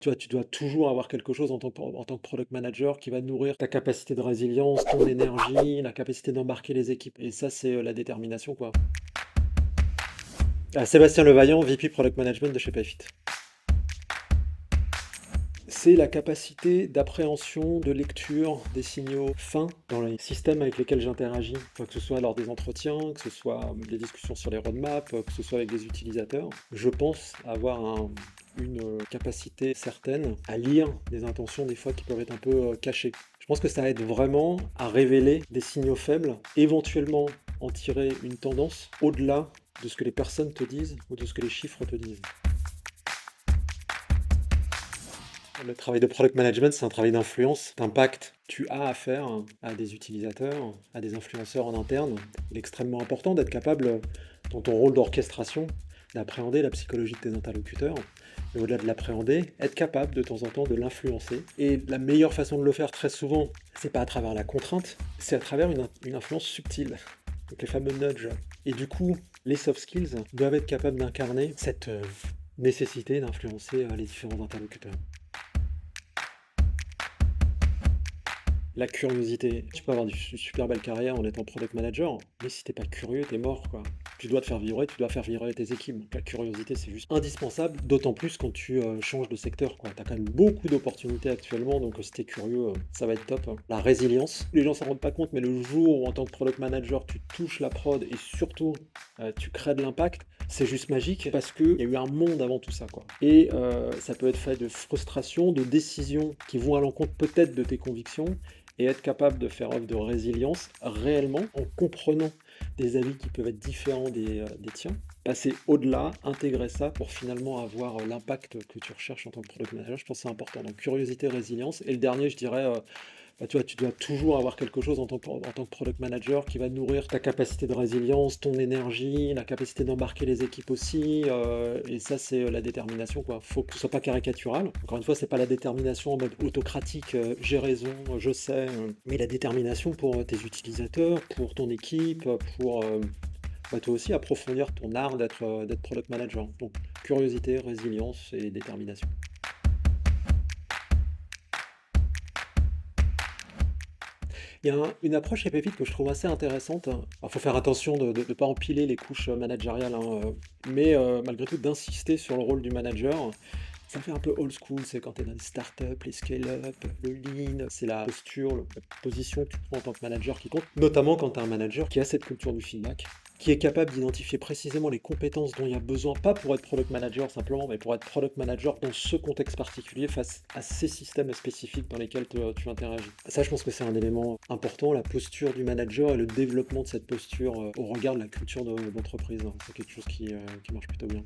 Tu vois, tu dois toujours avoir quelque chose en tant que product manager qui va nourrir ta capacité de résilience, ton énergie, la capacité d'embarquer les équipes et ça, c'est, la détermination, quoi. Sébastien Levaillant, VP Product Management de chez Payfit. C'est la capacité d'appréhension, de lecture des signaux fins dans les systèmes avec lesquels j'interagis, que ce soit lors des entretiens, que ce soit des discussions sur les roadmaps, que ce soit avec des utilisateurs. Je pense avoir une capacité certaine à lire des intentions des fois qui peuvent être un peu cachées. Je pense que ça aide vraiment à révéler des signaux faibles, éventuellement en tirer une tendance au-delà de ce que les personnes te disent ou de ce que les chiffres te disent. Le travail de product management, c'est un travail d'influence, d'impact. Tu as affaire à des utilisateurs, à des influenceurs en interne. Il est extrêmement important d'être capable, dans ton rôle d'orchestration, d'appréhender la psychologie de tes interlocuteurs. Mais au-delà de l'appréhender, être capable de temps en temps de l'influencer. Et la meilleure façon de le faire, très souvent, c'est pas à travers la contrainte, c'est à travers une influence subtile. Donc les fameux nudges. Et du coup, les soft skills doivent être capables d'incarner cette nécessité d'influencer les différents interlocuteurs. La curiosité. Tu peux avoir une super belle carrière en étant product manager, mais si t'es pas curieux, t'es mort, quoi. Tu dois te faire vibrer, tu dois faire vibrer tes équipes. Donc la curiosité, c'est juste indispensable, d'autant plus quand tu changes de secteur, quoi. T'as quand même beaucoup d'opportunités actuellement, donc si t'es curieux, ça va être top, hein. La résilience, les gens s'en rendent pas compte, mais le jour où en tant que product manager, tu touches la prod et surtout tu crées de l'impact, c'est juste magique parce qu'il y a eu un monde avant tout ça, quoi. Et ça peut être fait de frustration, de décisions qui vont à l'encontre peut-être de tes convictions, et être capable de faire œuvre de résilience réellement en comprenant des avis qui peuvent être différents des tiens, passer au-delà, intégrer ça pour finalement avoir l'impact que tu recherches en tant que product manager. Je pense que c'est important. Donc curiosité, résilience. Et le dernier, je dirais, tu vois, tu dois toujours avoir quelque chose en tant que product manager qui va nourrir ta capacité de résilience, ton énergie, la capacité d'embarquer les équipes aussi. Et ça, c'est la détermination, quoi. Faut que ce soit pas caricatural. Encore une fois, c'est pas la détermination en mode autocratique, j'ai raison, je sais, mais la détermination pour tes utilisateurs, pour ton équipe, pour toi aussi approfondir ton art d'être product manager. Donc, curiosité, résilience et détermination. Il y a une approche chez Pépite que je trouve assez intéressante. Il faut faire attention de ne pas empiler les couches managériales, hein, mais malgré tout d'insister sur le rôle du manager. Ça fait un peu old school, c'est quand tu es dans les startups, les scale-up, le lean, c'est la posture, la position que tu prends en tant que manager qui compte, notamment quand tu as un manager qui a cette culture du feedback, qui est capable d'identifier précisément les compétences dont il y a besoin, pas pour être product manager simplement, mais pour être product manager dans ce contexte particulier face à ces systèmes spécifiques dans lesquels tu interagis. Ça, je pense que c'est un élément important, la posture du manager et le développement de cette posture au regard de la culture d'entreprise, hein. C'est quelque chose qui marche plutôt bien.